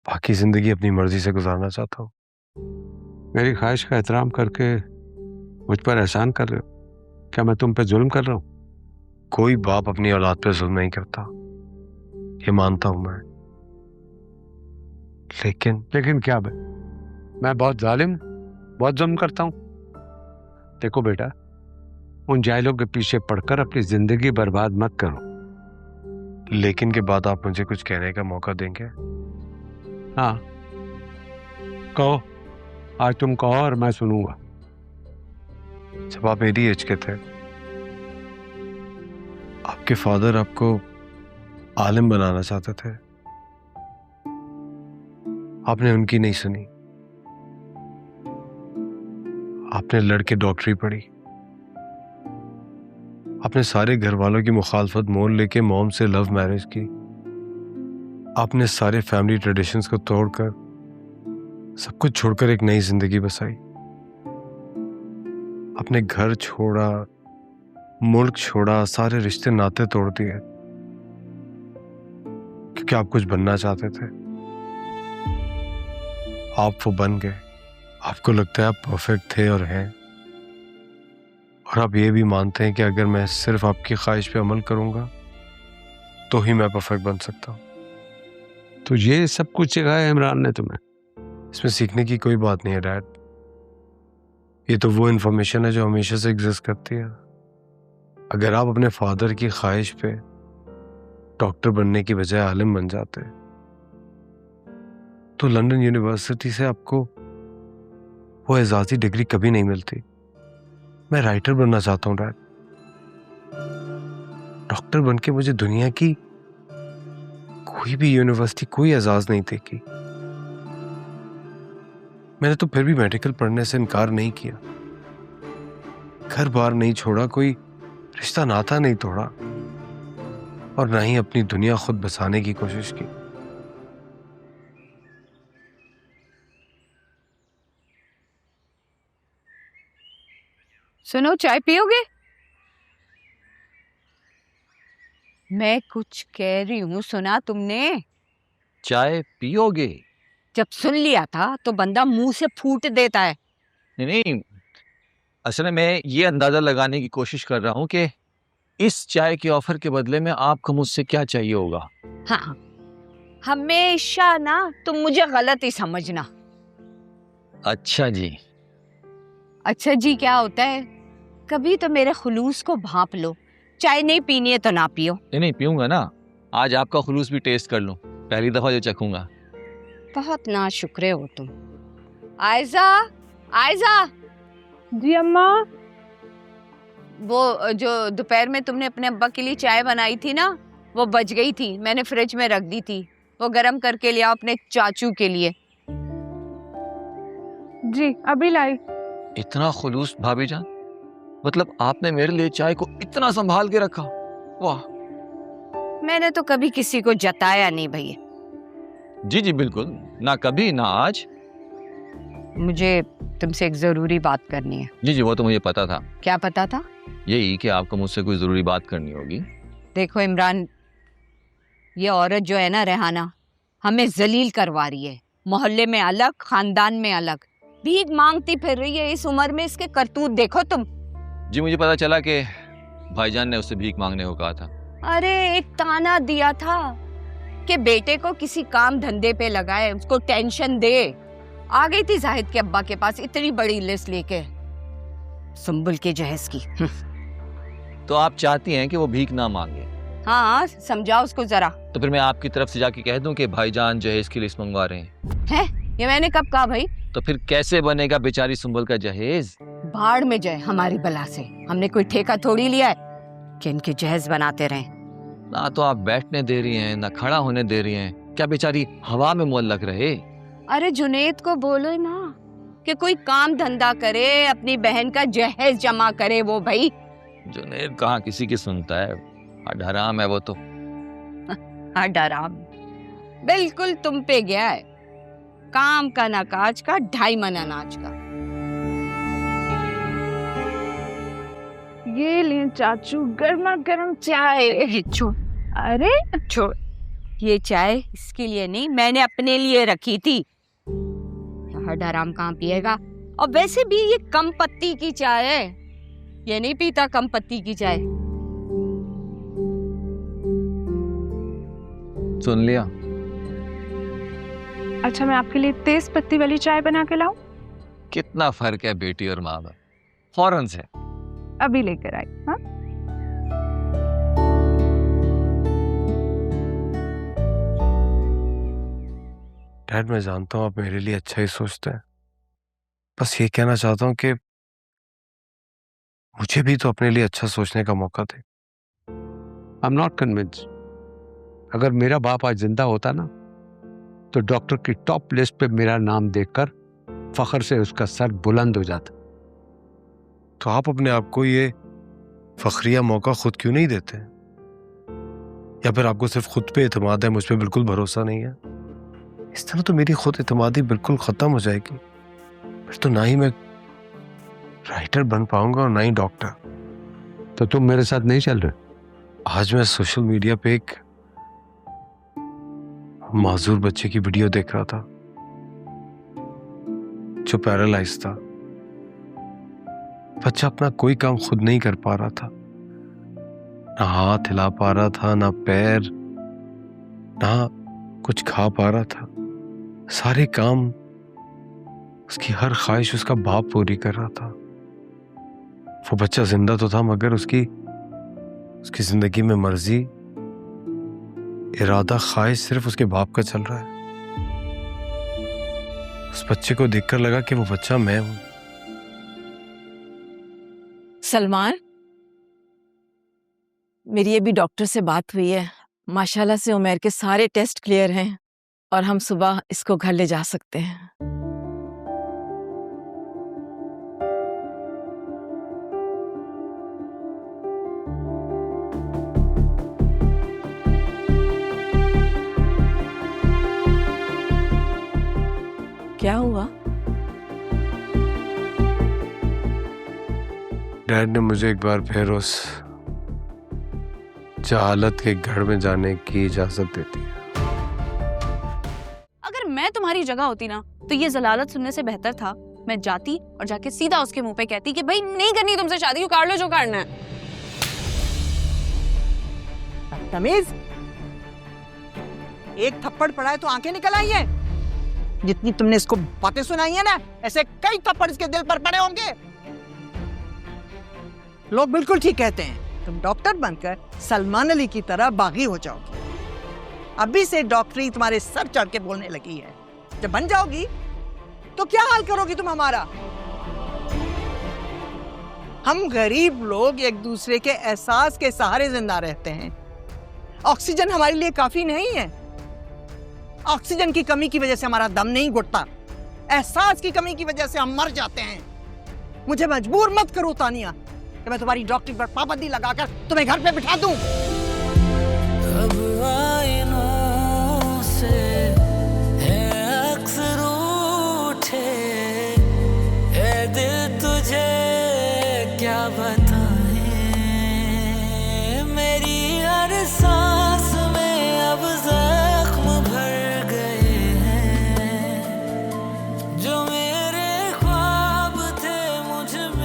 बाकी जिंदगी अपनी मर्जी से गुजारना चाहता हूँ। मेरी ख्वाहिश का एहतराम करके मुझ पर एहसान कर रहे हो? क्या मैं तुम पे जुल्म कर रहा हूँ? कोई बाप अपनी औलाद पे जुल्म नहीं करता, ये मानता हूं मैं। लेकिन क्या मैं बहुत जालिम, बहुत जुल्म करता हूँ? देखो बेटा, उन जाहिलों के पीछे पड़कर अपनी जिंदगी बर्बाद मत करो। लेकिन के बाद आप मुझे कुछ कहने का मौका देंगे? हाँ, कहो। आज तुम कहो और मैं सुनूंगा। जब आप मेरी एज के थे, आपके फादर आपको आलिम बनाना चाहते थे। आपने उनकी नहीं सुनी, आपने लड़के डॉक्टरी पढ़ी। आपने सारे घर वालों की मुखालफत मोल लेके मॉम से लव मैरिज की। आपने सारे फैमिली ट्रेडिशंस को तोड़कर, सब कुछ छोड़कर एक नई जिंदगी बसाई। आपने घर छोड़ा, मुल्क छोड़ा, सारे रिश्ते नाते तोड़ दिए क्योंकि आप कुछ बनना चाहते थे। आप वो बन गए। आपको लगता है आप परफेक्ट थे और हैं, और आप ये भी मानते हैं कि अगर मैं सिर्फ आपकी ख्वाहिश पे अमल करूंगा तो ही मैं परफेक्ट बन सकता हूं। तो ये सब कुछ सिखाया इमरान ने तुम्हें? इसमें सीखने की कोई बात नहीं है डैड। ये तो वो इन्फॉर्मेशन है जो हमेशा से एग्जिस्ट करती है। अगर आप अपने फादर की ख्वाहिश पे डॉक्टर बनने की बजाय आलिम बन जाते तो लंदन यूनिवर्सिटी से आपको वो एजाजी डिग्री कभी नहीं मिलती। मैं राइटर बनना चाहता हूं डैड। डॉक्टर बनके मुझे दुनिया की कोई भी यूनिवर्सिटी कोई एजाज नहीं देगी। मैंने तो फिर भी मेडिकल पढ़ने से इनकार नहीं किया। घर बार नहीं छोड़ा, कोई रिश्ता नाता नहीं तोड़ा, और ना ही अपनी दुनिया खुद बसाने की कोशिश की। सुनो, चाय पियोगे? मैं कुछ कह रही हूँ, सुना तुमने? चाय पियोगे? जब सुन लिया था तो बंदा मुंह से फूट देता है। नहीं, असल में मैं ये अंदाजा लगाने की कोशिश कर रहा हूँ कि इस चाय के ऑफर के बदले में आपको मुझसे क्या चाहिए होगा। हाँ, हमेशा ना तुम मुझे गलत ही समझना। अच्छा जी। अच्छा जी क्या होता है? कभी तो मेरे खुलूस को भांप लो। चाय नहीं पीनी है तो ना पियो। नहीं पीऊंगा ना। आज आपका खुलूस भी टेस्ट कर लूं, पहली दफा जो चखूंगा। बहुत नाशुक्रे हो तुम। आयजा, आयजा। जी अम्मा। वो जो दोपहर में तुमने अपने अब्बा के लिए चाय बनाई थी ना, वो बच गई थी, मैंने फ्रिज में रख दी थी। वो गरम करके ले आओ अपने चाचू के लिए। जी अभी लाई। इतना खुलूस भाभी जान, मतलब आपने मेरे लिए चाय को इतना संभाल के रखा। वाह। मैंने तो कभी किसी को जताया नहीं भैया। जी जी बिल्कुल, ना कभी ना आज। मुझे तुमसे एक जरूरी बात करनी है। जी जी वो तो मुझे पता था। क्या पता था? यही कि आपको मुझसे कोई जरूरी बात करनी होगी। देखो इमरान, ये औरत जो है ना रेहाना, हमें जलील करवा रही है। मोहल्ले में अलग, खानदान में अलग, भीख मांगती फिर रही है। इस उम्र में इसके करतूत देखो तुम। जी मुझे पता चला कि भाईजान ने उससे भीख मांगने को कहा था। अरे एक ताना दिया था कि बेटे को किसी काम धंधे पे लगाए, उसको टेंशन दे। आ गई थी जाहिद के अब्बा के पास इतनी बड़ी लिस्ट लेके, सुंबुल के जहेज की। तो आप चाहती हैं कि वो भीख ना मांगे? हाँ, समझाओ उसको जरा। तो फिर मैं आपकी तरफ से जाके कह दूं कि भाईजान जहेज की लिस्ट मंगवा रहे हैं। है? ये मैंने कब कहा भाई? तो फिर कैसे बनेगा बेचारी सुंबुल का जहेज? भाड़ में जाए हमारी बला से। हमने कोई ठेका थोड़ी लिया है कि इनके जहेज बनाते रहें। ना तो आप बैठने दे रही हैं, ना खड़ा होने दे रही हैं। क्या बेचारी हवा में मुअल्लक रहे? अरे जुनेद को बोलो ना कि कोई काम धंधा करे, अपनी बहन का जहेज जमा करे वो भाई। जुनेद कहाँ किसी की सुनता है, हराम है वो तो। हाँ डराम, बिल्कुल तुम पे गया है। काम का ना काज का, 2.5 मन अनाज का। ये ले चाचू, गर्मा गर्म चाय। छोड़, अरे छोड़, ये चाय इसके लिए नहीं, मैंने अपने लिए रखी थी। हर हराम कहाँ पिएगा। और वैसे भी ये कम पत्ती की चाय है, ये नहीं पीता कम पत्ती की चाय। सुन लिया। अच्छा, मैं आपके लिए तेज पत्ती वाली चाय बना के लाऊं? कितना फर्क है बेटी और माँ में, फौरन से। अभी लेकर आई। हाँ, डैड मैं जानता हूँ आप मेरे लिए अच्छा ही सोचते हैं, बस ये कहना चाहता हूँ कि मुझे भी तो अपने लिए अच्छा सोचने का मौका दे। I am not convince. अगर मेरा बाप आज जिंदा होता ना, तो डॉक्टर की टॉप लिस्ट पे मेरा नाम देखकर फख्र से उसका सर बुलंद हो जाता। तो आप अपने आप को ये फखरिया मौका खुद क्यों नहीं देते? या फिर आपको सिर्फ खुद पे एतमाद है, मुझ पे बिल्कुल भरोसा नहीं है? इस तरह तो मेरी खुद एतमादी बिल्कुल खत्म हो जाएगी। फिर तो ना ही मैं राइटर बन पाऊंगा और ना ही डॉक्टर। तो तुम मेरे साथ नहीं चल रहे? आज मैं सोशल मीडिया पे एक माजूर बच्चे की वीडियो देख रहा था जो पैरालाइज था। बच्चा अपना कोई काम खुद नहीं कर पा रहा था, ना हाथ हिला पा रहा था, ना पैर, ना कुछ खा पा रहा था। सारे काम, उसकी हर ख्वाहिश उसका बाप पूरी कर रहा था। वो बच्चा जिंदा तो था, मगर उसकी जिंदगी में मर्जी, इरादा, ख्वाहिश सिर्फ उसके बाप का चल रहा है। उस बच्चे को देखकर लगा कि वो बच्चा मैं हूं। सलमान, मेरी अभी डॉक्टर से बात हुई है। माशाल्लाह से उमैर के सारे टेस्ट क्लियर हैं और हम सुबह इसको घर ले जा सकते हैं। क्या हुआ? डैड ने मुझे एक बार फिर उस जहालत के घर में जाने की इजाजत दे दी। अगर मैं तुम्हारी जगह होती ना, तो ये जलालत सुनने से बेहतर था मैं जाती और जाके सीधा उसके मुंह पे कहती कि भाई नहीं करनी तुमसे शादी, कर लो जो करना है। तमीज, एक थप्पड़ पड़ा है तो आंखें निकल आई हैं। जितनी तुमने इसको बातें सुनाई है ना, ऐसे कई थप्पड़ इसके दिल पर पड़े होंगे। लोग बिल्कुल ठीक कहते हैं, तुम डॉक्टर बनकर सलमान अली की तरह बागी हो जाओगी। अभी से डॉक्टरी तुम्हारे सर चढ़ के बोलने लगी है। जब बन जाओगी तो क्या हाल करोगी तुम हमारा? हम गरीब लोग एक दूसरे के एहसास के सहारे जिंदा रहते हैं। ऑक्सीजन हमारे लिए काफी नहीं है। ऑक्सीजन की कमी की वजह से हमारा दम नहीं घुटता, एहसास की कमी की वजह से हम मर जाते हैं। मुझे मजबूर मत करो तानिया कि मैं तुम्हारी डॉक्टरी पर पाबंदी लगाकर तुम्हें घर पे बिठा दूं।